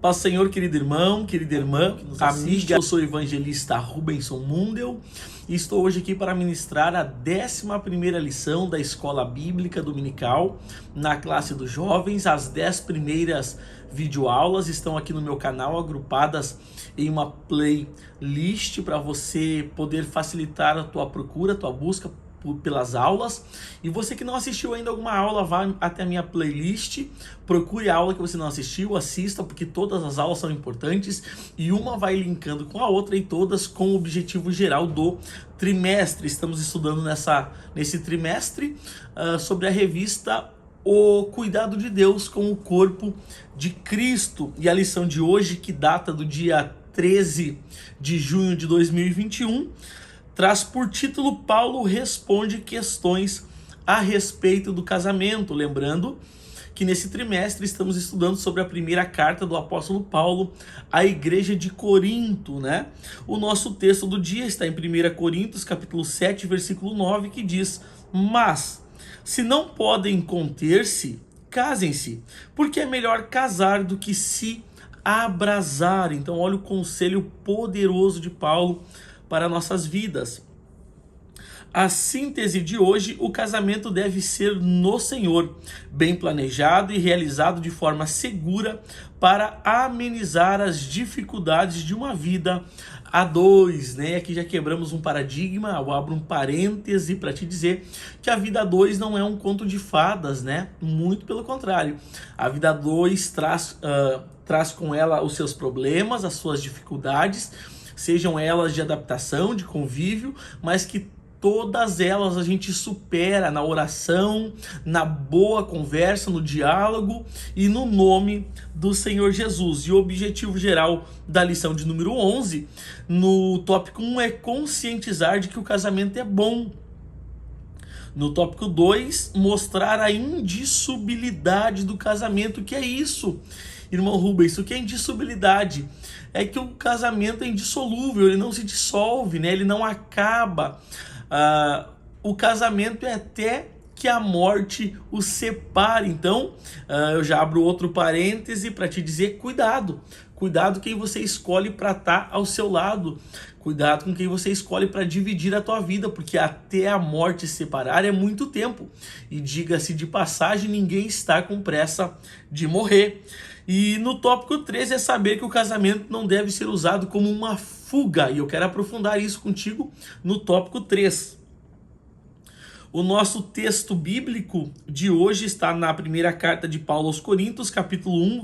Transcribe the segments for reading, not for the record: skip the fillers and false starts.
Paz do Senhor, querido irmão, querida irmã, amiga, eu sou o evangelista Rubenson Mundel e estou hoje aqui para ministrar a 11ª lição da Escola Bíblica Dominical na classe dos jovens. As 10 primeiras videoaulas estão aqui no meu canal, agrupadas em uma playlist para você poder facilitar a tua procura, a tua busca pelas aulas. E você que não assistiu ainda alguma aula, vá até a minha playlist, procure a aula que você não assistiu, assista, porque todas as aulas são importantes e uma vai linkando com a outra e todas com o objetivo geral do trimestre. Estamos estudando nesse trimestre sobre a revista O Cuidado de Deus com o Corpo de Cristo, e a lição de hoje, que data do dia 13 de junho de 2021, traz por título: Paulo responde questões a respeito do casamento. Lembrando que nesse trimestre estamos estudando sobre a primeira carta do apóstolo Paulo à igreja de Corinto, né? O nosso texto do dia está em 1 Coríntios, capítulo 7, versículo 9, que diz: Mas, se não podem conter-se, casem-se, porque é melhor casar do que se abrasar. Então, olha o conselho poderoso de Paulo para nossas vidas. A síntese de hoje: o casamento deve ser no Senhor, bem planejado e realizado de forma segura para amenizar as dificuldades de uma vida a dois, né? Aqui já quebramos um paradigma. Eu abro um parêntese para te dizer que a vida a dois não é um conto de fadas, né? Muito pelo contrário. A vida a dois traz com ela os seus problemas, as suas dificuldades, sejam elas de adaptação, de convívio, mas que todas elas a gente supera na oração, na boa conversa, no diálogo e no nome do Senhor Jesus. E o objetivo geral da lição de número 11, no tópico 1, é conscientizar de que o casamento é bom. No tópico 2, mostrar a indissolubilidade do casamento. O que é isso, irmão Rubens? O que é indissolubilidade? É que o casamento é indissolúvel, ele não se dissolve, né? Ele não acaba. O casamento é até que a morte o separe. Então, eu já abro outro parêntese para te dizer: cuidado. Cuidado quem você escolhe para estar ao seu lado. Cuidado com quem você escolhe para dividir a tua vida, porque até a morte separar é muito tempo. E diga-se de passagem, ninguém está com pressa de morrer. E no tópico 13 é saber que o casamento não deve ser usado como uma fuga. E eu quero aprofundar isso contigo no tópico 3. O nosso texto bíblico de hoje está na primeira carta de Paulo aos Coríntios, capítulo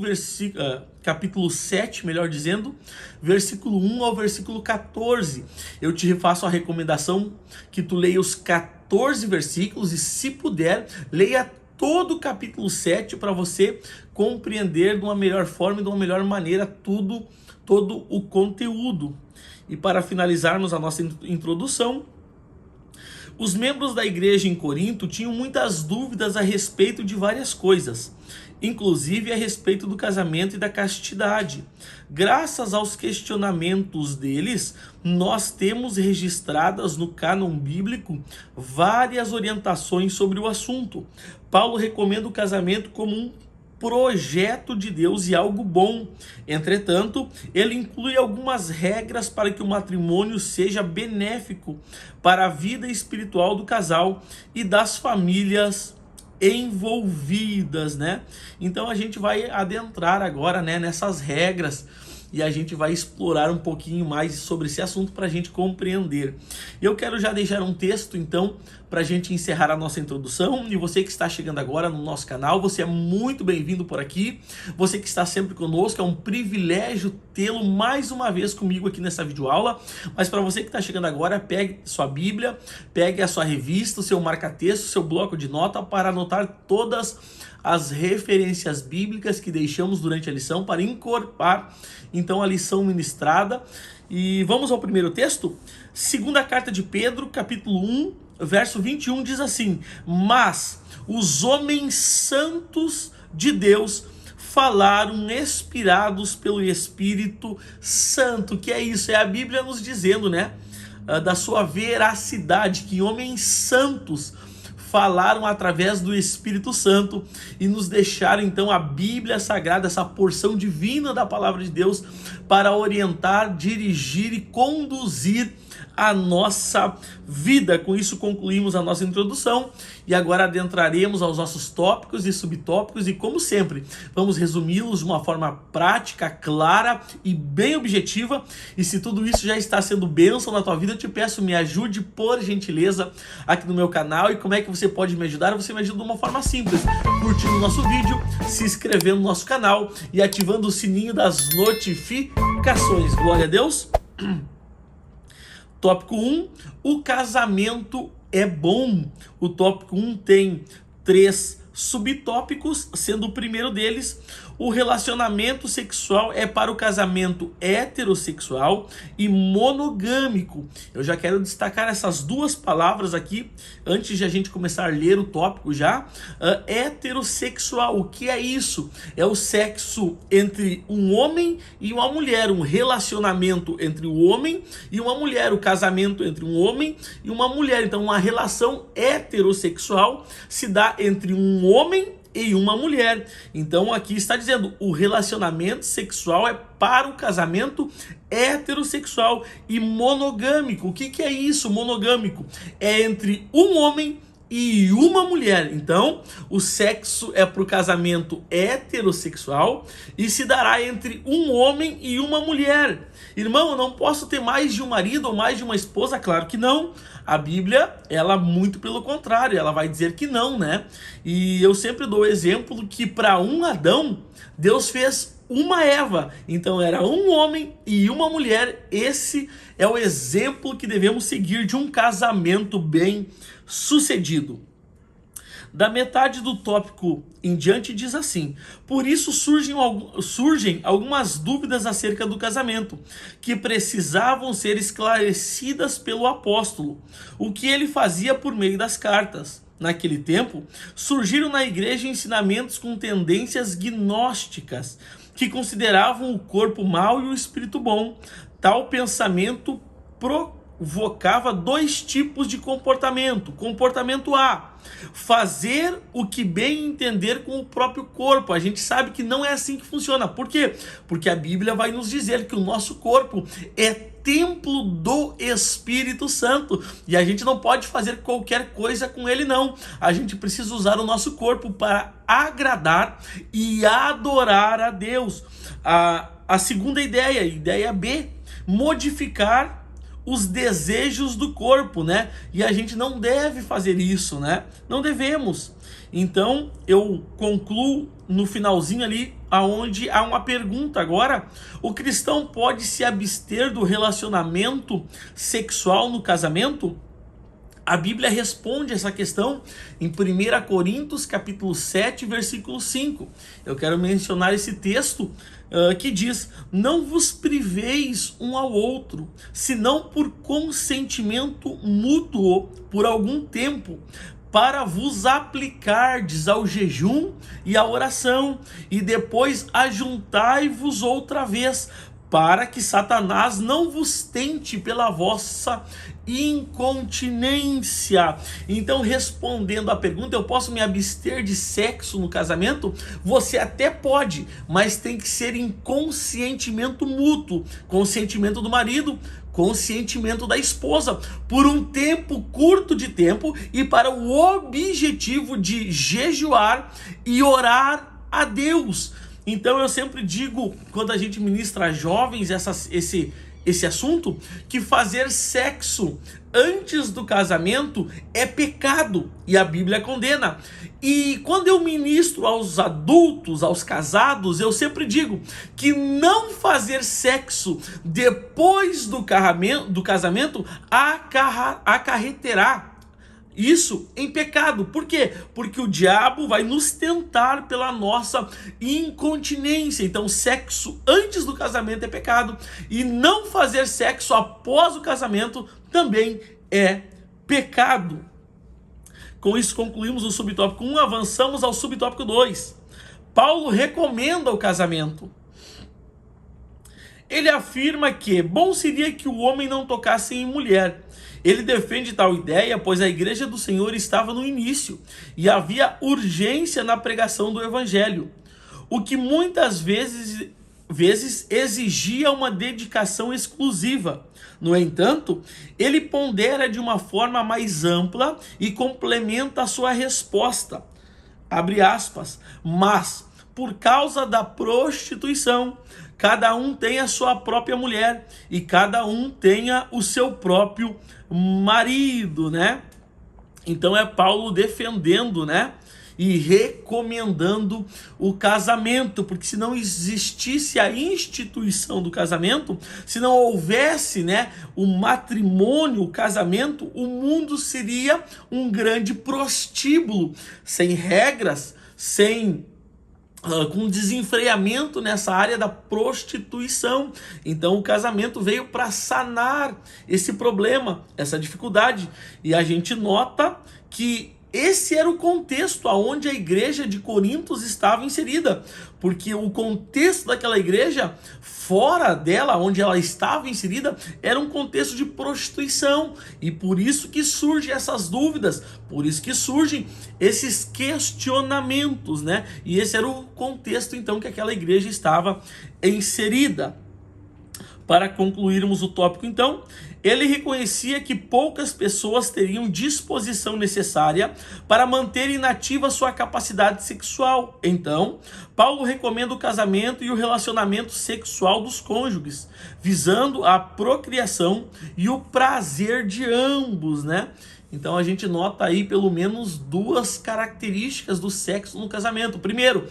capítulo 7, melhor dizendo, versículo 1 ao versículo 14. Eu te faço a recomendação que tu leia os 14 versículos e, se puder, leia todo o capítulo 7 para você compreender de uma melhor forma e de uma melhor maneira todo o conteúdo. E para finalizarmos a nossa introdução, os membros da igreja em Corinto tinham muitas dúvidas a respeito de várias coisas, inclusive a respeito do casamento e da castidade. Graças aos questionamentos deles, nós temos registradas no cânon bíblico várias orientações sobre o assunto. Paulo recomenda o casamento como um projeto de Deus e algo bom. Entretanto, ele inclui algumas regras para que o matrimônio seja benéfico para a vida espiritual do casal e das famílias envolvidas, né? Então a gente vai adentrar agora, né, nessas regras, e a gente vai explorar um pouquinho mais sobre esse assunto para a gente compreender. Eu quero já deixar um texto, então, para a gente encerrar a nossa introdução. E você que está chegando agora no nosso canal, você é muito bem-vindo por aqui. Você que está sempre conosco, é um privilégio tê-lo mais uma vez comigo aqui nessa videoaula. Mas para você que está chegando agora, pegue sua Bíblia, pegue a sua revista, o seu marca-texto, o seu bloco de nota para anotar todas as referências bíblicas que deixamos durante a lição para encorpar então a lição ministrada. E vamos ao primeiro texto? Segunda carta de Pedro, capítulo 1, verso 21, diz assim: Mas os homens santos de Deus falaram inspirados pelo Espírito Santo. Que é isso? É a Bíblia nos dizendo, né, da sua veracidade, que homens santos falaram através do Espírito Santo e nos deixaram então a Bíblia Sagrada, essa porção divina da palavra de Deus, para orientar, dirigir e conduzir a nossa vida. Com isso concluímos a nossa introdução e agora adentraremos aos nossos tópicos e subtópicos e, como sempre, vamos resumi-los de uma forma prática, clara e bem objetiva. E se tudo isso já está sendo bênção na tua vida, eu te peço, me ajude por gentileza aqui no meu canal. E como é que você pode me ajudar? Você me ajuda de uma forma simples, curtindo o nosso vídeo, se inscrevendo no nosso canal e ativando o sininho das notificações. Glória a Deus! Tópico 1, o casamento é bom. O tópico 1 tem 3 subtópicos, sendo o primeiro deles: o relacionamento sexual é para o casamento heterossexual e monogâmico. Eu já quero destacar essas duas palavras aqui, antes de a gente começar a ler o tópico já. Heterossexual, o que é isso? É o sexo entre um homem e uma mulher, um relacionamento entre o homem e uma mulher, o casamento entre um homem e uma mulher. Então, uma relação heterossexual se dá entre um homem e uma mulher. Então aqui está dizendo, o relacionamento sexual é para o casamento heterossexual e monogâmico. O que é isso, monogâmico? É entre um homem e uma mulher. Então, o sexo é para o casamento heterossexual e se dará entre um homem e uma mulher. Irmão, eu não posso ter mais de um marido ou mais de uma esposa? Claro que não. A Bíblia, ela muito pelo contrário, ela vai dizer que não, né? E eu sempre dou o exemplo que para um Adão, Deus fez uma Eva. Então era um homem e uma mulher. Esse é o exemplo que devemos seguir de um casamento bem sucedido. Da metade do tópico em diante diz assim: por isso surgem algumas dúvidas acerca do casamento, que precisavam ser esclarecidas pelo apóstolo, o que ele fazia por meio das cartas. Naquele tempo, surgiram na igreja ensinamentos com tendências gnósticas, que consideravam o corpo mau e o espírito bom. Tal pensamento provocava 2 tipos de comportamento. Comportamento A: fazer o que bem entender com o próprio corpo. A gente sabe que não é assim que funciona. Por quê? Porque a Bíblia vai nos dizer que o nosso corpo é templo do Espírito Santo e a gente não pode fazer qualquer coisa com ele, não. A gente precisa usar o nosso corpo para agradar e adorar a Deus. A segunda ideia B: modificar os desejos do corpo, né? E a gente não deve fazer isso, né? Não devemos. Então, eu concluo no finalzinho ali, aonde há uma pergunta agora: o cristão pode se abster do relacionamento sexual no casamento? A Bíblia responde essa questão em 1 Coríntios capítulo 7, versículo 5. Eu quero mencionar esse texto que diz: não vos priveis um ao outro, senão por consentimento mútuo por algum tempo, para vos aplicardes ao jejum e à oração, e depois ajuntai-vos outra vez, para que Satanás não vos tente pela vossa incontinência. Então, respondendo à pergunta, eu posso me abster de sexo no casamento? Você até pode, mas tem que ser em consentimento mútuo, consentimento do marido, consentimento da esposa, por um tempo curto de tempo e para o objetivo de jejuar e orar a Deus. Então eu sempre digo, quando a gente ministra a jovens esse assunto, que fazer sexo antes do casamento é pecado e a Bíblia condena. E quando eu ministro aos adultos, aos casados, eu sempre digo que não fazer sexo depois do casamento acarreterá isso em pecado. Por quê? Porque o diabo vai nos tentar pela nossa incontinência. Então, sexo antes do casamento é pecado. E não fazer sexo após o casamento também é pecado. Com isso, concluímos o subtópico 1, avançamos ao subtópico 2. Paulo recomenda o casamento. Ele afirma que bom seria que o homem não tocasse em mulher. Ele defende tal ideia, pois a igreja do Senhor estava no início e havia urgência na pregação do evangelho, o que muitas vezes exigia uma dedicação exclusiva. No entanto, ele pondera de uma forma mais ampla e complementa a sua resposta. Abre aspas, mas por causa da prostituição, cada um tem a sua própria mulher e cada um tenha o seu próprio marido, né? Então é Paulo defendendo, né? E recomendando o casamento, porque se não existisse a instituição do casamento, se não houvesse, né, o matrimônio, o casamento, o mundo seria um grande prostíbulo, sem regras, com desenfreamento nessa área da prostituição. Então o casamento veio para sanar esse problema, essa dificuldade, e a gente nota que esse era o contexto aonde a igreja de Corinto estava inserida, porque o contexto daquela igreja, fora dela, onde ela estava inserida, era um contexto de prostituição, e por isso que surgem essas dúvidas, por isso que surgem esses questionamentos, né? E esse era o contexto, então, que aquela igreja estava inserida. Para concluirmos o tópico, então, ele reconhecia que poucas pessoas teriam disposição necessária para manter inativa sua capacidade sexual. Então, Paulo recomenda o casamento e o relacionamento sexual dos cônjuges, visando a procriação e o prazer de ambos, né? Então a gente nota aí pelo menos duas características do sexo no casamento. Primeiro,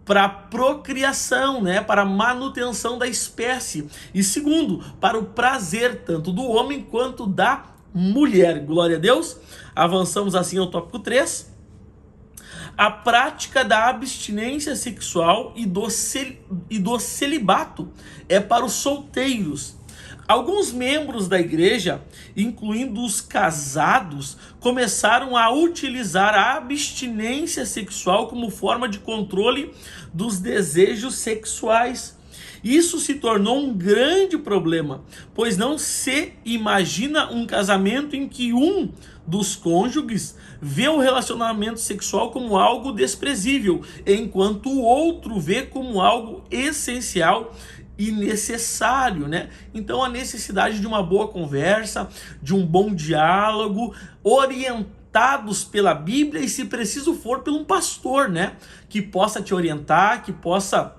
para procriação, né, para manutenção da espécie. E segundo, para o prazer tanto do homem quanto da mulher. Glória a Deus. Avançamos assim ao tópico 3. A prática da abstinência sexual e do celibato é para os solteiros. Alguns membros da igreja, incluindo os casados, começaram a utilizar a abstinência sexual como forma de controle dos desejos sexuais. Isso se tornou um grande problema, pois não se imagina um casamento em que um dos cônjuges vê o relacionamento sexual como algo desprezível, enquanto o outro vê como algo essencial e necessário, né? Então a necessidade de uma boa conversa, de um bom diálogo, orientados pela Bíblia e, se preciso for, por um pastor, né? Que possa te orientar, que possa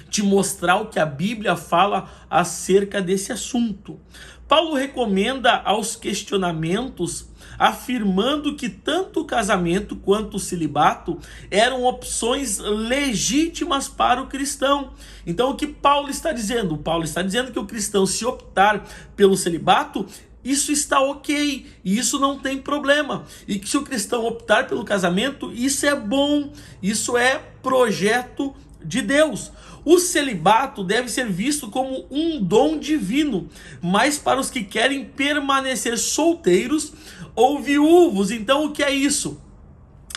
te mostrar o que a Bíblia fala acerca desse assunto. Paulo recomenda aos questionamentos, afirmando que tanto o casamento quanto o celibato eram opções legítimas para o cristão. Então o que Paulo está dizendo? Paulo está dizendo que o cristão, se optar pelo celibato, isso está ok, e isso não tem problema. E que se o cristão optar pelo casamento, isso é bom, isso é projeto de Deus. O celibato deve ser visto como um dom divino, mas para os que querem permanecer solteiros ou viúvos. Então o que é isso?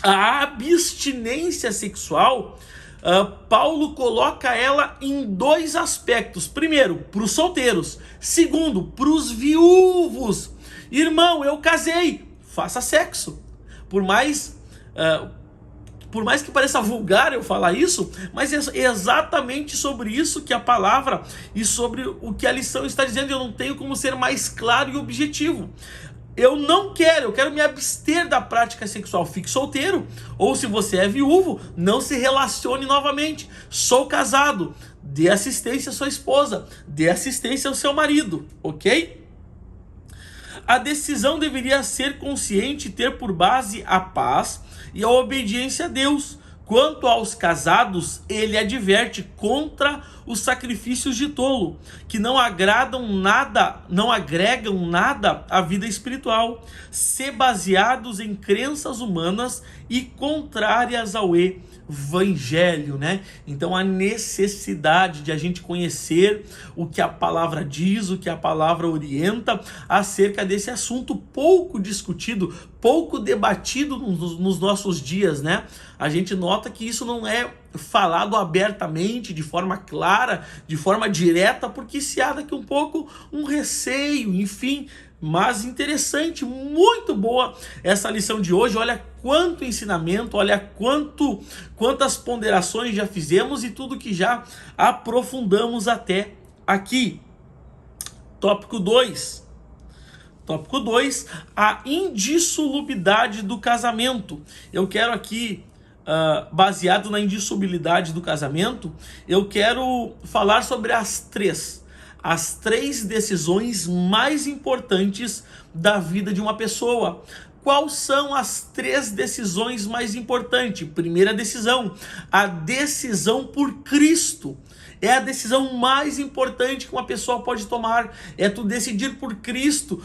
A abstinência sexual, Paulo coloca ela em dois aspectos. Primeiro, para os solteiros. Segundo, para os viúvos. Irmão, eu casei, faça sexo. Por mais que pareça vulgar eu falar isso, mas é exatamente sobre isso que a palavra e sobre o que a lição está dizendo. Eu não tenho como ser mais claro e objetivo. Eu quero me abster da prática sexual. Fique solteiro, ou se você é viúvo, não se relacione novamente. Sou casado, dê assistência à sua esposa, dê assistência ao seu marido, ok? A decisão deveria ser consciente e ter por base a paz e a obediência a Deus. Quanto aos casados, ele adverte contra os sacrifícios de tolo, que não agregam nada à vida espiritual, se baseados em crenças humanas e contrárias ao evangelho, né? Então a necessidade de a gente conhecer o que a palavra diz, o que a palavra orienta acerca desse assunto pouco discutido, pouco debatido nos nossos dias, né? A gente nota que isso não é falado abertamente, de forma clara, de forma direta, porque se há daqui um pouco um receio, enfim. Mas interessante, muito boa essa lição de hoje. Olha quanto ensinamento, olha quantas ponderações já fizemos e tudo que já aprofundamos até aqui. Tópico 2. Tópico 2, a indissolubilidade do casamento. Eu quero aqui, baseado na indissolubilidade do casamento, eu quero falar sobre as três decisões mais importantes da vida de uma pessoa. Quais são as 3 decisões mais importantes? Primeira decisão, a decisão por Cristo. É a decisão mais importante que uma pessoa pode tomar. É tu decidir por Cristo,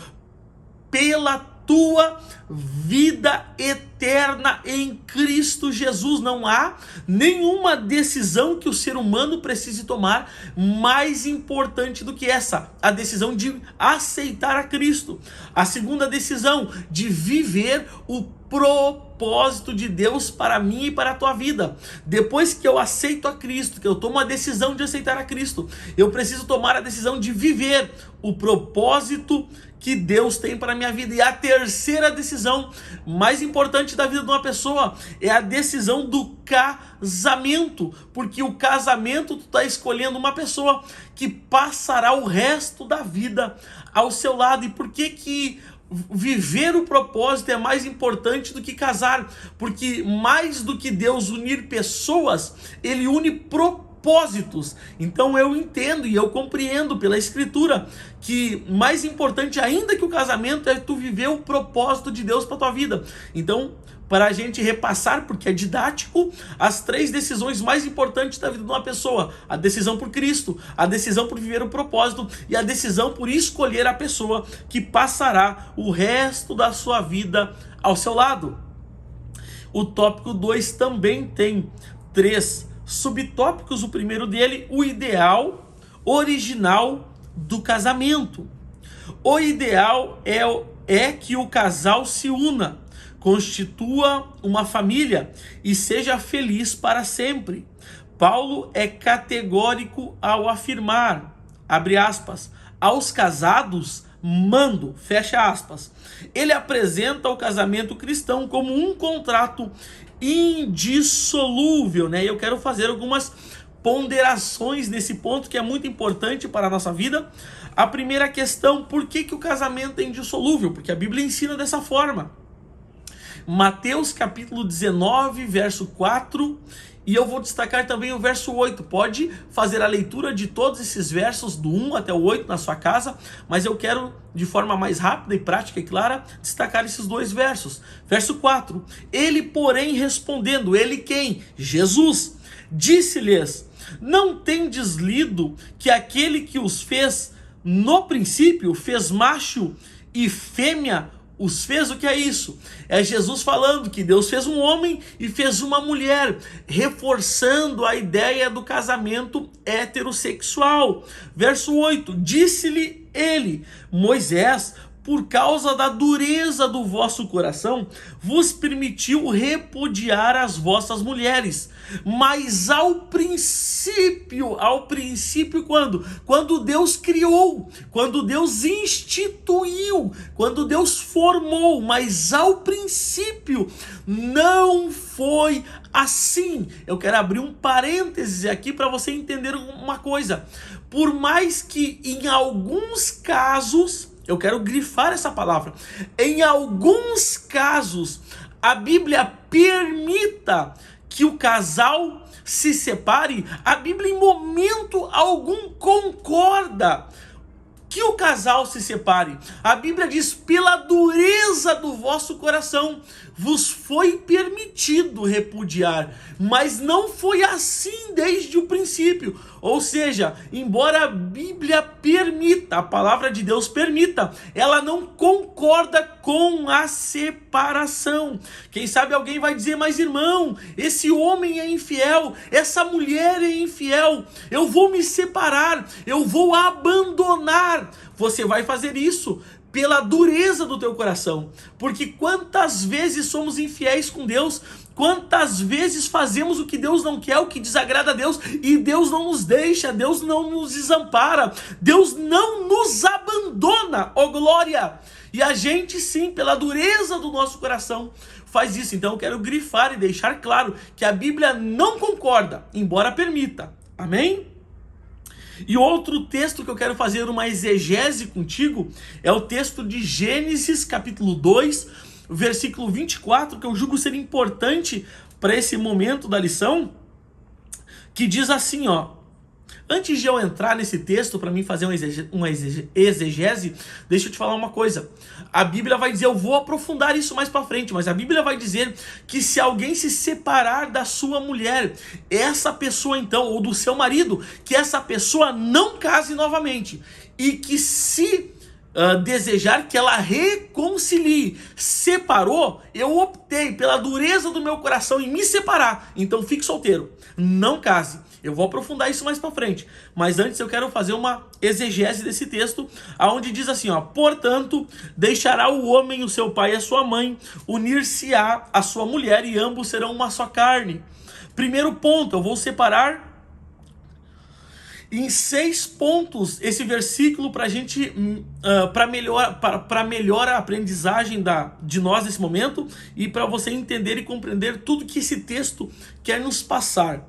pela tua vida eterna em Cristo Jesus. Não há nenhuma decisão que o ser humano precise tomar mais importante do que essa, a decisão de aceitar a Cristo. A segunda decisão, de viver o propósito de Deus para mim e para a tua vida. Depois que eu aceito a Cristo, que eu tomo a decisão de aceitar a Cristo, eu preciso tomar a decisão de viver o propósito que Deus tem para a minha vida. E a terceira decisão mais importante da vida de uma pessoa é a decisão do casamento, porque o casamento, tu está escolhendo uma pessoa que passará o resto da vida ao seu lado. E por que viver o propósito é mais importante do que casar? Porque mais do que Deus unir pessoas, Ele une propósitos. Então eu entendo e eu compreendo pela Escritura que mais importante ainda que o casamento é tu viver o propósito de Deus para tua vida. Então, para a gente repassar, porque é didático, as 3 decisões mais importantes da vida de uma pessoa: a decisão por Cristo, a decisão por viver o propósito e a decisão por escolher a pessoa que passará o resto da sua vida ao seu lado. O tópico 2 também tem 3 subtópicos. O primeiro dele, o ideal original do casamento. O ideal é que o casal se una, constitua uma família e seja feliz para sempre. Paulo é categórico ao afirmar, abre aspas, aos casados mando, fecha aspas. Ele apresenta o casamento cristão como um contrato indissolúvel, né? Eu quero fazer algumas ponderações nesse ponto que é muito importante para a nossa vida. A primeira questão, por que o casamento é indissolúvel? Porque a Bíblia ensina dessa forma. Mateus capítulo 19, verso 4, e eu vou destacar também o verso 8. Pode fazer a leitura de todos esses versos, do 1 até o 8 na sua casa, mas eu quero, de forma mais rápida e prática e clara, destacar esses 2 versos. Verso 4, ele, porém, respondendo, ele quem? Jesus, disse-lhes, não tendes lido que aquele que os fez no princípio, fez macho e fêmea, os fez? O que é isso? É Jesus falando que Deus fez um homem e fez uma mulher, reforçando a ideia do casamento heterossexual. Verso 8, disse-lhe ele, Moisés, por causa da dureza do vosso coração, vos permitiu repudiar as vossas mulheres. Mas ao princípio quando? Quando Deus criou, quando Deus instituiu, quando Deus formou, mas ao princípio não foi assim. Eu quero abrir um parêntese aqui para você entender uma coisa. Por mais que em alguns casos, eu quero grifar essa palavra, em alguns casos a Bíblia permita que o casal se separe, a Bíblia em momento algum concorda que o casal se separe. A Bíblia diz, pela dureza do vosso coração vos foi permitido repudiar, mas não foi assim desde o princípio. Ou seja, embora a Bíblia permita, a palavra de Deus permita, ela não concorda com a separação. Quem sabe alguém vai dizer, mas irmão, esse homem é infiel, essa mulher é infiel, eu vou me separar, eu vou abandonar. Você vai fazer isso pela dureza do teu coração, porque quantas vezes somos infiéis com Deus Quantas vezes fazemos o que Deus não quer, o que desagrada a Deus, e Deus não nos deixa, Deus não nos desampara, Deus não nos abandona, ó glória! E a gente sim, pela dureza do nosso coração, faz isso. Então eu quero grifar e deixar claro que a Bíblia não concorda, embora permita. Amém? E outro texto que eu quero fazer uma exegese contigo é o texto de Gênesis capítulo 2, versículo 24, que eu julgo ser importante para esse momento da lição, que diz assim, ó. Antes de eu entrar nesse texto, para mim fazer uma exegese, deixa eu te falar uma coisa. A Bíblia vai dizer, eu vou aprofundar isso mais para frente, mas a Bíblia vai dizer que se alguém se separar da sua mulher, essa pessoa então, ou do seu marido, que essa pessoa não case novamente. E que se desejar que ela reconcilie. Separou, eu optei pela dureza do meu coração em me separar. Então fique solteiro, não case. Eu vou aprofundar isso mais para frente. Mas antes eu quero fazer uma exegese desse texto, aonde diz assim, ó: portanto, deixará o homem o seu pai e a sua mãe, unir-se-á a sua mulher e ambos serão uma só carne. Primeiro ponto, eu vou separar em 6 pontos esse versículo para a gente, para melhor a aprendizagem de nós nesse momento e para você entender e compreender tudo que esse texto quer nos passar.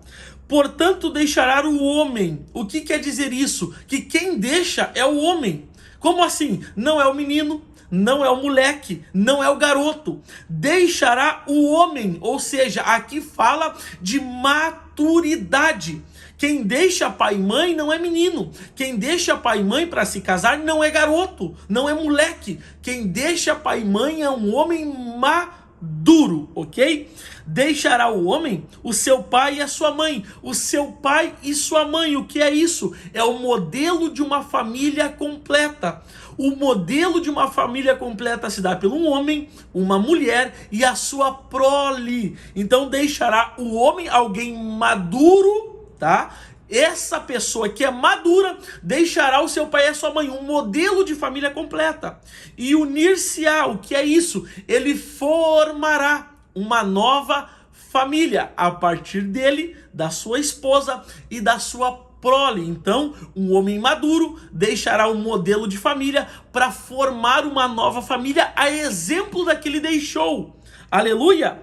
Portanto, deixará o homem. O que quer dizer isso? Que quem deixa é o homem. Como assim? Não é o menino, não é o moleque, não é o garoto. Deixará o homem, ou seja, aqui fala de maturidade. Quem deixa pai e mãe não é menino. Quem deixa pai e mãe para se casar não é garoto, não é moleque. Quem deixa pai e mãe é um homem maduro, ok? Deixará o homem o seu pai e a sua mãe. O seu pai e sua mãe, o que é isso? É o modelo de uma família completa. O modelo de uma família completa se dá pelo homem, uma mulher e a sua prole. Então deixará o homem, alguém maduro, tá? Essa pessoa que é madura deixará o seu pai e a sua mãe, um modelo de família completa. E unir-se-á, o que é isso? Ele formará uma nova família a partir dele, da sua esposa e da sua prole. Então, um homem maduro deixará um modelo de família para formar uma nova família, a exemplo da que ele deixou. Aleluia!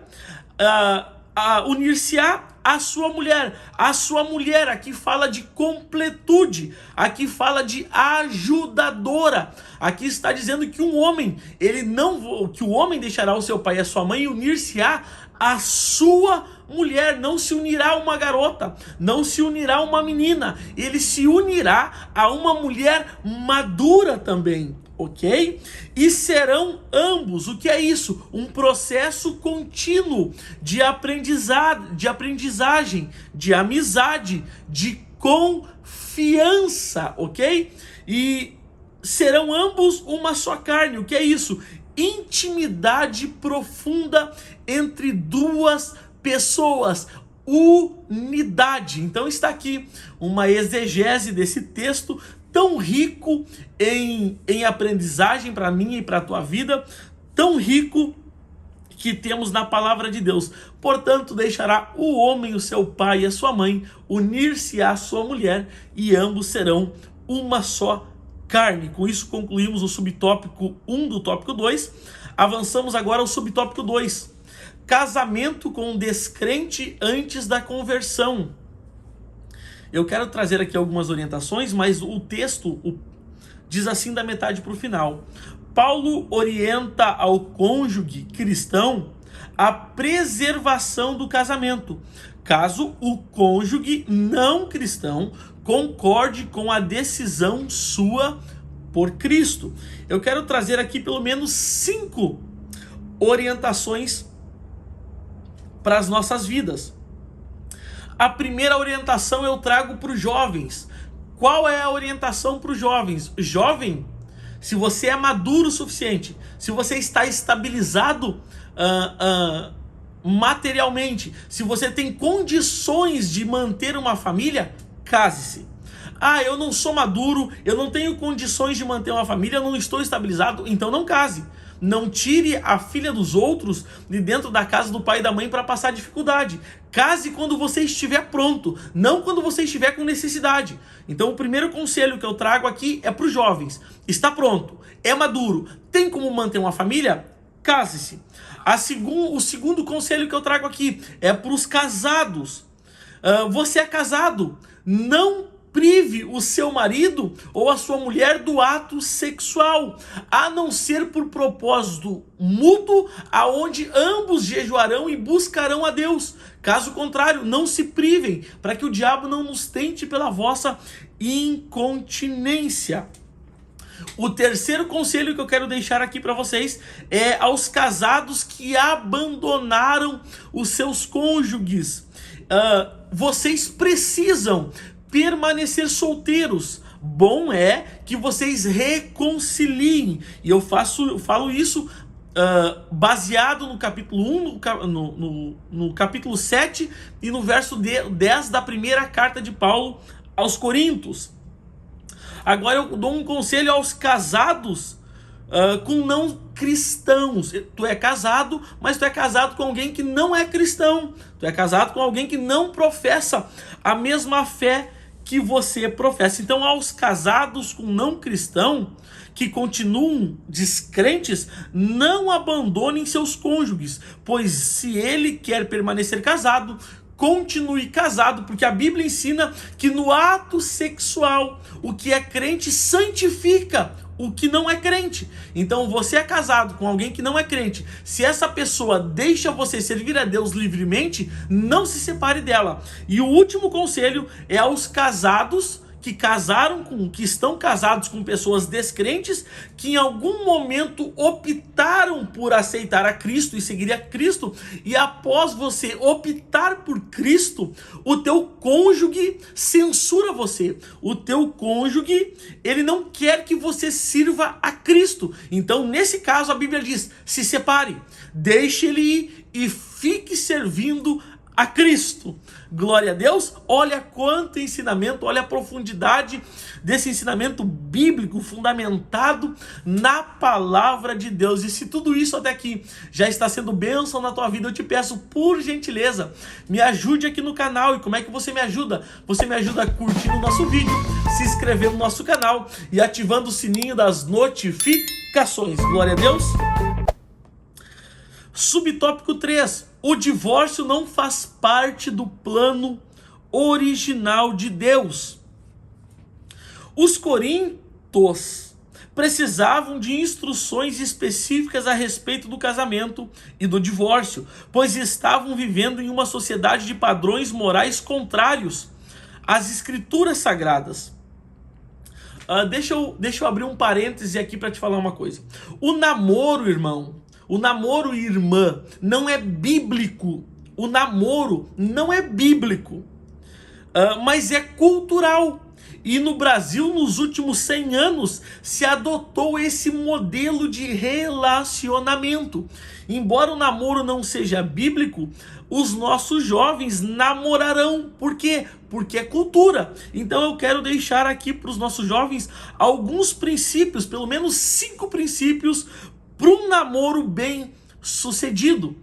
Unir-se-á a sua mulher. A sua mulher, aqui fala de completude, aqui fala de ajudadora. Aqui está dizendo que um homem, que o homem deixará o seu pai e a sua mãe e unir-se-á a sua mulher. Não se unirá a uma garota, não se unirá a uma menina, ele se unirá a uma mulher madura também. Ok? E serão ambos, o que é isso? Um processo contínuo de aprendizagem, de amizade, de confiança, ok? E serão ambos uma só carne, o que é isso? Intimidade profunda entre duas pessoas, unidade. Então está aqui uma exegese desse texto tão rico em aprendizagem para mim e para a tua vida, tão rico que temos na palavra de Deus. Portanto, deixará o homem o seu pai e a sua mãe, unir-se à sua mulher, e ambos serão uma só carne. Com isso concluímos o subtópico 1 do tópico 2. Avançamos agora ao subtópico 2. Casamento com um descrente antes da conversão. Eu quero trazer aqui algumas orientações, mas o texto diz assim da metade para o final. Paulo orienta ao cônjuge cristão a preservação do casamento, caso o cônjuge não cristão concorde com a decisão sua por Cristo. Eu quero trazer aqui pelo menos 5 orientações para as nossas vidas. A primeira orientação eu trago para os jovens. Qual é a orientação para os jovens? Jovem, se você é maduro o suficiente, se você está estabilizado materialmente, se você tem condições de manter uma família, case-se. Ah, eu não sou maduro, eu não tenho condições de manter uma família, eu não estou estabilizado, então não case. Não tire a filha dos outros de dentro da casa do pai e da mãe para passar dificuldade. Case quando você estiver pronto, não quando você estiver com necessidade. Então o primeiro conselho que eu trago aqui é para os jovens. Está pronto, é maduro, tem como manter uma família? Case-se. O segundo conselho que eu trago aqui é para os casados. Você é casado, não prive o seu marido ou a sua mulher do ato sexual, a não ser por propósito mútuo, aonde ambos jejuarão e buscarão a Deus. Caso contrário, não se privem, para que o diabo não nos tente pela vossa incontinência. O terceiro conselho que eu quero deixar aqui para vocês é aos casados que abandonaram os seus cônjuges. Vocês precisam permanecer solteiros. Bom é que vocês reconciliem. E eu falo isso baseado no capítulo 1, no capítulo 7 e no verso 10 da primeira carta de Paulo aos Coríntios. Agora eu dou um conselho aos casados com não cristãos. Tu é casado, mas tu é casado com alguém que não é cristão. Tu é casado com alguém que não professa a mesma fé que você professa. Então, aos casados com não cristão, que continuam descrentes, não abandonem seus cônjuges, pois se ele quer permanecer casado, continue casado, porque a Bíblia ensina que no ato sexual, o que é crente santifica o que não é crente. Então você é casado com alguém que não é crente. Se essa pessoa deixa você servir a Deus livremente, não se separe dela. E o último conselho é aos casados que estão casados com pessoas descrentes, que em algum momento optaram por aceitar a Cristo e seguir a Cristo, e após você optar por Cristo, o teu cônjuge censura você. O teu cônjuge, ele não quer que você sirva a Cristo. Então, nesse caso, a Bíblia diz: se separe, deixe ele ir e fique servindo a Cristo. Glória a Deus. Olha quanto ensinamento, olha a profundidade desse ensinamento bíblico fundamentado na palavra de Deus. E se tudo isso até aqui já está sendo bênção na tua vida, eu te peço, por gentileza, me ajude aqui no canal. E como é que você me ajuda? Você me ajuda curtindo o nosso vídeo, se inscrevendo no nosso canal e ativando o sininho das notificações. Glória a Deus. Subtópico 3. O divórcio não faz parte do plano original de Deus. Os coríntios precisavam de instruções específicas a respeito do casamento e do divórcio, pois estavam vivendo em uma sociedade de padrões morais contrários às escrituras sagradas. Deixa eu abrir um parêntese aqui para te falar uma coisa. O namoro, irmão, o namoro, irmã, não é bíblico. O namoro não é bíblico, mas é cultural. E no Brasil, nos últimos 100 anos, se adotou esse modelo de relacionamento. Embora o namoro não seja bíblico, os nossos jovens namorarão. Por quê? Porque é cultura. Então eu quero deixar aqui para os nossos jovens alguns princípios, pelo menos 5 princípios, para um namoro bem sucedido.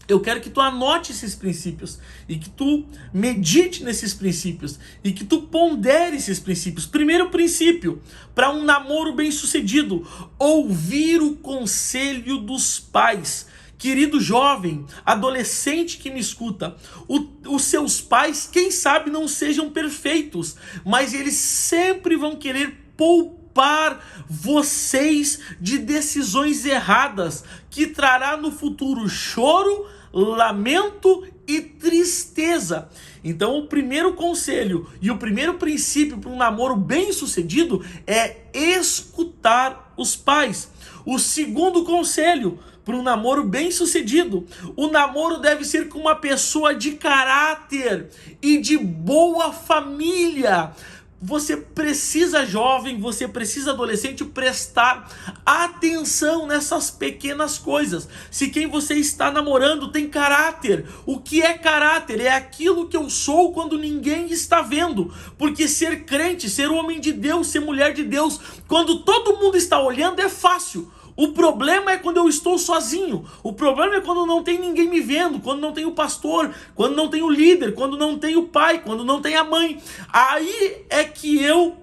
Eu quero que tu anote esses princípios e que tu medite nesses princípios e que tu pondere esses princípios. Primeiro princípio, para um namoro bem sucedido: ouvir o conselho dos pais. Querido jovem, adolescente que me escuta, os seus pais, quem sabe, não sejam perfeitos, mas eles sempre vão querer poupar vocês de decisões erradas, que trará no futuro choro, lamento e tristeza. Então o primeiro conselho e o primeiro princípio para um namoro bem sucedido é escutar os pais. O segundo conselho para um namoro bem sucedido: o namoro deve ser com uma pessoa de caráter e de boa família. Você precisa, jovem, você precisa, adolescente, prestar atenção nessas pequenas coisas. Se quem você está namorando tem caráter, o que é caráter? É aquilo que eu sou quando ninguém está vendo. Porque ser crente, ser homem de Deus, ser mulher de Deus, quando todo mundo está olhando, é fácil. O problema é quando eu estou sozinho. O problema é quando não tem ninguém me vendo, quando não tem o pastor, quando não tem o líder, quando não tem o pai, quando não tem a mãe. Aí é que eu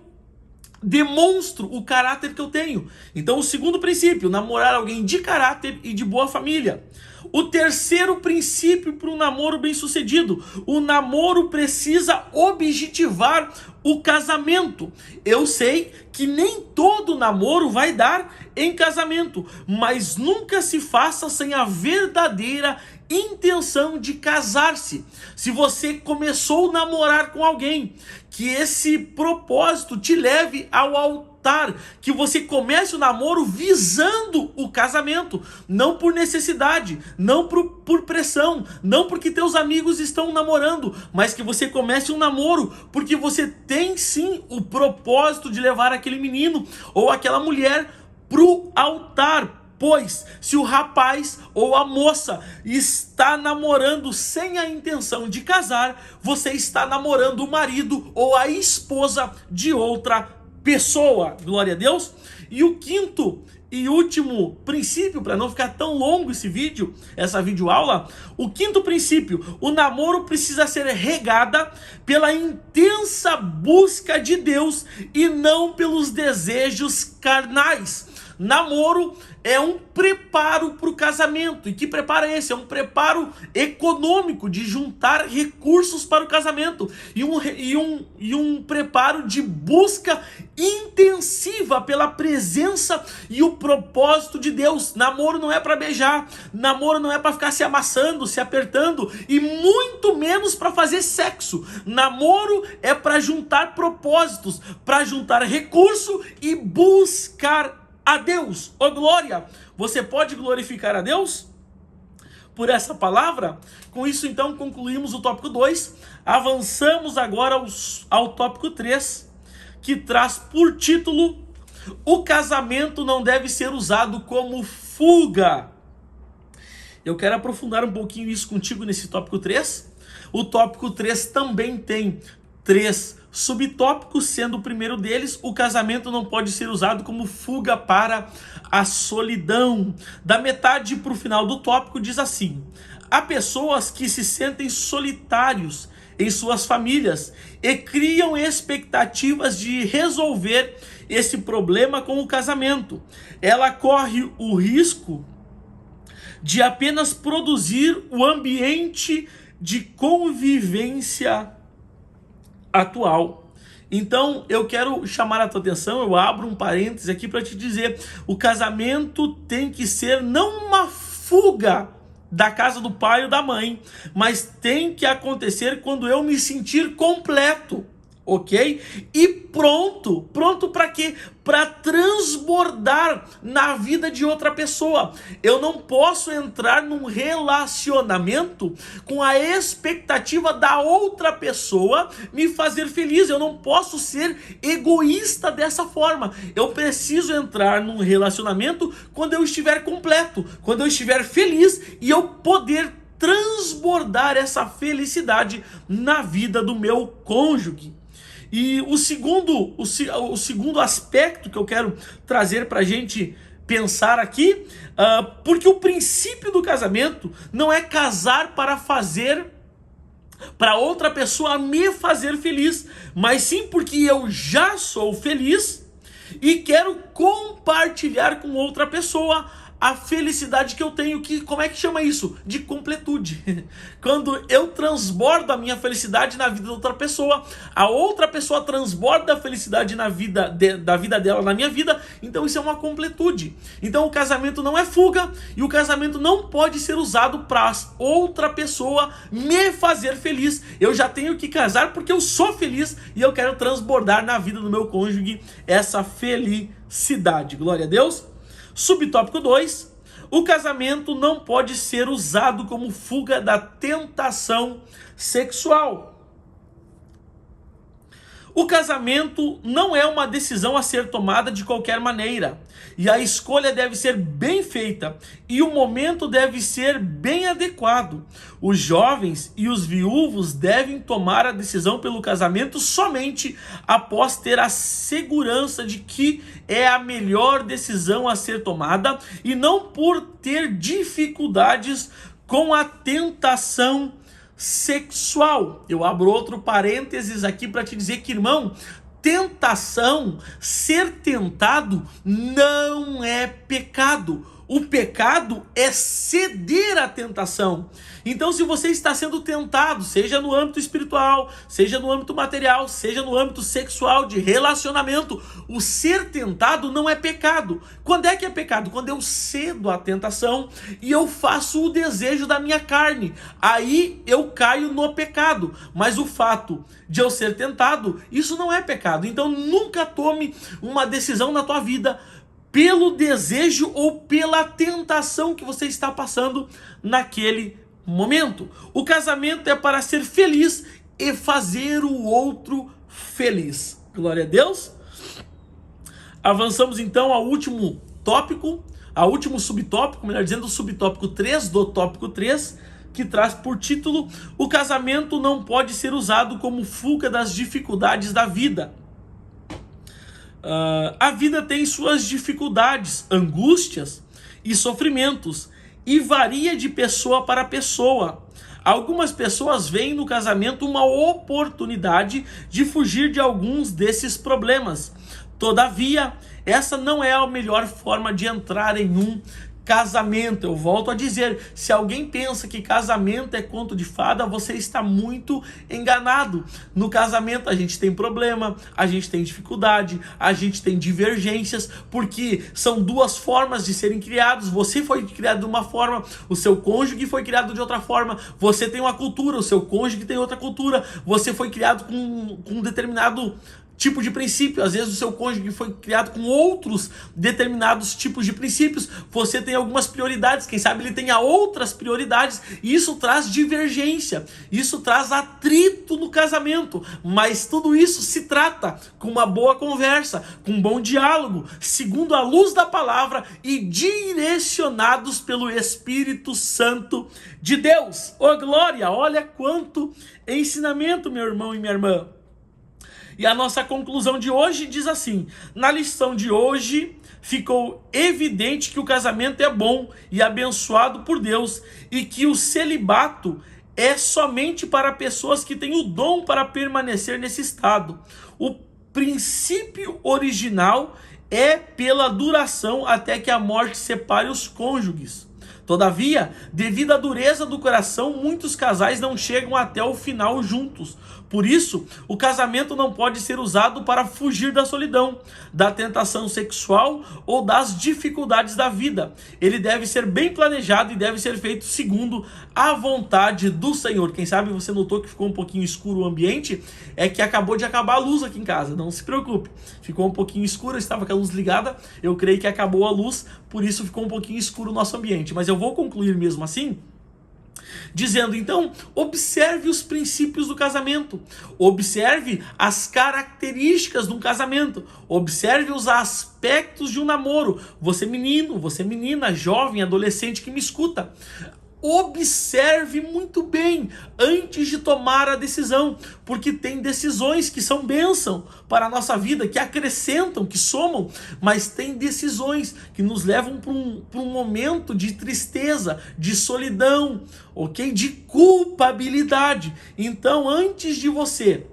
demonstro o caráter que eu tenho. Então, o segundo princípio, namorar alguém de caráter e de boa família. O terceiro princípio para um namoro bem-sucedido: o namoro precisa objetivar o casamento. Eu sei que nem todo namoro vai dar em casamento, mas nunca se faça sem a verdadeira intenção de casar-se. Se você começou a namorar com alguém, que esse propósito te leve ao altar, que você comece o namoro visando o casamento, não por necessidade, não por pressão, não porque teus amigos estão namorando, mas que você comece um namoro porque você tem sim o propósito de levar aquele menino ou aquela mulher pro altar. Pois, se o rapaz ou a moça está namorando sem a intenção de casar, você está namorando o marido ou a esposa de outra pessoa. Glória a Deus. E o quinto e último princípio, para não ficar tão longo esse vídeo, essa videoaula, o quinto princípio: o namoro precisa ser regada pela intensa busca de Deus e não pelos desejos carnais. Namoro é um preparo para o casamento. E que preparo é esse? É um preparo econômico, de juntar recursos para o casamento. E um preparo de busca intensiva pela presença e o propósito de Deus. Namoro não é para beijar. Namoro não é para ficar se amassando, se apertando. E muito menos para fazer sexo. Namoro é para juntar propósitos, para juntar recurso e buscar a Deus. Ô glória, você pode glorificar a Deus por essa palavra? Com isso então concluímos o tópico 2, avançamos agora ao tópico 3, que traz por título: o casamento não deve ser usado como fuga. Eu quero aprofundar um pouquinho isso contigo nesse tópico 3. O tópico 3 também tem 3 subtópicos, sendo o primeiro deles: o casamento não pode ser usado como fuga para a solidão. Da metade para o final do tópico diz assim: há pessoas que se sentem solitários em suas famílias e criam expectativas de resolver esse problema com o casamento. Ela corre o risco de apenas produzir o ambiente de convivência atual. Então eu quero chamar a tua atenção, eu abro um parêntese aqui para te dizer: o casamento tem que ser não uma fuga da casa do pai ou da mãe, mas tem que acontecer quando eu me sentir completo, ok? E pronto para quê? Para transbordar na vida de outra pessoa. Eu não posso entrar num relacionamento com a expectativa da outra pessoa me fazer feliz. Eu não posso ser egoísta dessa forma. Eu preciso entrar num relacionamento quando eu estiver completo, quando eu estiver feliz e eu poder transbordar essa felicidade na vida do meu cônjuge. E o segundo aspecto que eu quero trazer para a gente pensar aqui, porque o princípio do casamento não é casar para outra pessoa me fazer feliz, mas sim porque eu já sou feliz e quero compartilhar com outra pessoa a felicidade que eu tenho. Como é que chama isso? De completude. Quando eu transbordo a minha felicidade na vida da outra pessoa, a outra pessoa transborda a felicidade da vida dela na minha vida, então isso é uma completude. Então o casamento não é fuga e o casamento não pode ser usado para outra pessoa me fazer feliz. Eu já tenho que casar porque eu sou feliz e eu quero transbordar na vida do meu cônjuge essa felicidade. Glória a Deus. Subtópico 2, o casamento não pode ser usado como fuga da tentação sexual. O casamento não é uma decisão a ser tomada de qualquer maneira, e a escolha deve ser bem feita, e o momento deve ser bem adequado. Os jovens e os viúvos devem tomar a decisão pelo casamento somente após ter a segurança de que é a melhor decisão a ser tomada, e não por ter dificuldades com a tentação sexual. Eu abro outro parênteses aqui para te dizer que, irmão, tentação, ser tentado não é pecado. O pecado é ceder à tentação. Então, se você está sendo tentado, seja no âmbito espiritual, seja no âmbito material, seja no âmbito sexual, de relacionamento, o ser tentado não é pecado. Quando é que é pecado? Quando eu cedo à tentação e eu faço o desejo da minha carne. Aí eu caio no pecado. Mas o fato de eu ser tentado, isso não é pecado. Então, nunca tome uma decisão na tua vida pelo desejo ou pela tentação que você está passando naquele momento. O casamento é para ser feliz e fazer o outro feliz. Glória a Deus. Avançamos então ao último tópico, ao último subtópico, melhor dizendo, o subtópico 3 do tópico 3, que traz por título: o casamento não pode ser usado como fuga das dificuldades da vida. A vida tem suas dificuldades, angústias e sofrimentos, e varia de pessoa para pessoa. Algumas pessoas veem no casamento uma oportunidade de fugir de alguns desses problemas. Todavia, essa não é a melhor forma de entrar em um casamento. Eu volto a dizer, se alguém pensa que casamento é conto de fada, você está muito enganado. No casamento a gente tem problema, a gente tem dificuldade, a gente tem divergências, porque são duas formas de serem criados. Você foi criado de uma forma, o seu cônjuge foi criado de outra forma, você tem uma cultura, o seu cônjuge tem outra cultura, você foi criado com um determinado tipo de princípio, às vezes o seu cônjuge foi criado com outros determinados tipos de princípios, você tem algumas prioridades, quem sabe ele tenha outras prioridades, e isso traz divergência, isso traz atrito no casamento, mas tudo isso se trata com uma boa conversa, com um bom diálogo, segundo a luz da palavra e direcionados pelo Espírito Santo de Deus. Ô glória, olha quanto ensinamento, meu irmão e minha irmã. E a nossa conclusão de hoje diz assim: na lição de hoje ficou evidente que o casamento é bom e abençoado por Deus, e que o celibato é somente para pessoas que têm o dom para permanecer nesse estado. O princípio original é pela duração até que a morte separe os cônjuges. Todavia, devido à dureza do coração, muitos casais não chegam até o final juntos. Por isso, o casamento não pode ser usado para fugir da solidão, da tentação sexual ou das dificuldades da vida. Ele deve ser bem planejado e deve ser feito segundo a vontade do Senhor. Quem sabe você notou que ficou um pouquinho escuro o ambiente? É que acabou de acabar a luz aqui em casa, não se preocupe. Ficou um pouquinho escuro, eu estava com a luz ligada, eu creio que acabou a luz, por isso ficou um pouquinho escuro o nosso ambiente. Mas eu vou concluir mesmo assim, dizendo, então, observe os princípios do casamento, observe as características de um casamento, observe os aspectos de um namoro. Você menino, você menina, jovem, adolescente que me escuta, observe muito bem antes de tomar a decisão, porque tem decisões que são bênção para a nossa vida, que acrescentam, que somam, mas tem decisões que nos levam para um momento de tristeza, de solidão, ok? De culpabilidade. Então, antes de você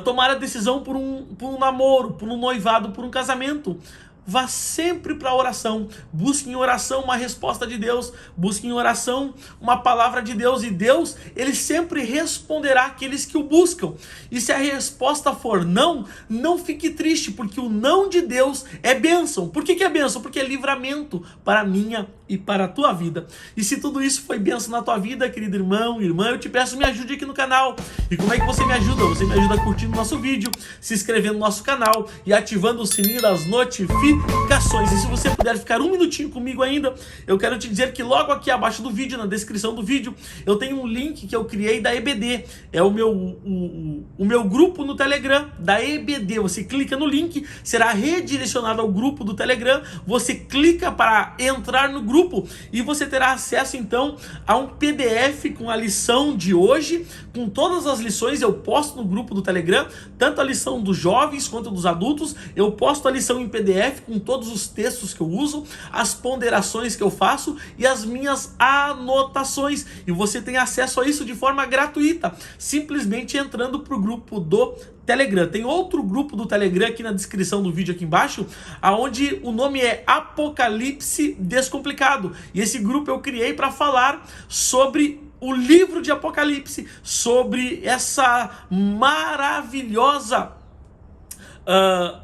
tomar a decisão por um namoro, por um noivado, por um casamento, vá sempre para a oração, busque em oração uma resposta de Deus, busque em oração uma palavra de Deus, e Deus, Ele sempre responderá àqueles que o buscam. E se a resposta for não, não fique triste, porque o não de Deus é bênção. Por que é bênção? Porque é livramento para a minha e para a tua vida. E se tudo isso foi bênção na tua vida, querido irmão, irmã, eu te peço, me ajude aqui no canal. E como é que você me ajuda? Você me ajuda curtindo o nosso vídeo, se inscrevendo no nosso canal e ativando o sininho das notificações. E se você puder ficar um minutinho comigo ainda, eu quero te dizer que logo aqui abaixo do vídeo, na descrição do vídeo, eu tenho um link que eu criei da EBD. É o meu grupo no Telegram da EBD. Você clica no link, será redirecionado ao grupo do Telegram. Você clica para entrar no grupo e você terá acesso então a um PDF com a lição de hoje, com todas as lições. Eu posto no grupo do Telegram, tanto a lição dos jovens quanto dos adultos. Eu posto a lição em PDF com todos os textos que eu uso, as ponderações que eu faço e as minhas anotações. E você tem acesso a isso de forma gratuita, simplesmente entrando para o grupo do Telegram. Tem outro grupo do Telegram aqui na descrição do vídeo aqui embaixo, aonde o nome é Apocalipse Descomplicado. E esse grupo eu criei para falar sobre o livro de Apocalipse, sobre essa maravilhosa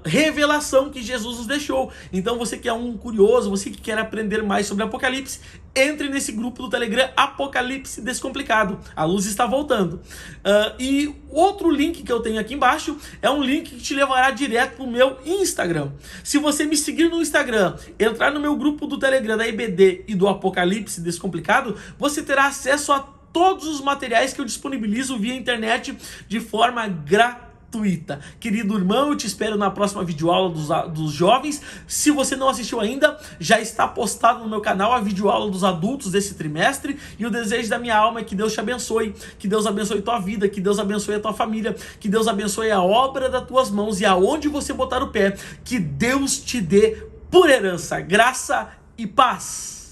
revelação que Jesus nos deixou. Então você que é um curioso, você que quer aprender mais sobre Apocalipse, entre nesse grupo do Telegram Apocalipse Descomplicado. A luz está voltando. E outro link que eu tenho aqui embaixo é um link que te levará direto para o meu Instagram. Se você me seguir no Instagram, entrar no meu grupo do Telegram da EBD e do Apocalipse Descomplicado, você terá acesso a todos os materiais que eu disponibilizo via internet de forma gratuita. Querido irmão, eu te espero na próxima videoaula dos jovens. Se você não assistiu ainda, já está postado no meu canal a videoaula dos adultos desse trimestre. E o desejo da minha alma é que Deus te abençoe, que Deus abençoe tua vida, que Deus abençoe a tua família, que Deus abençoe a obra das tuas mãos e aonde você botar o pé, que Deus te dê por herança, graça e paz.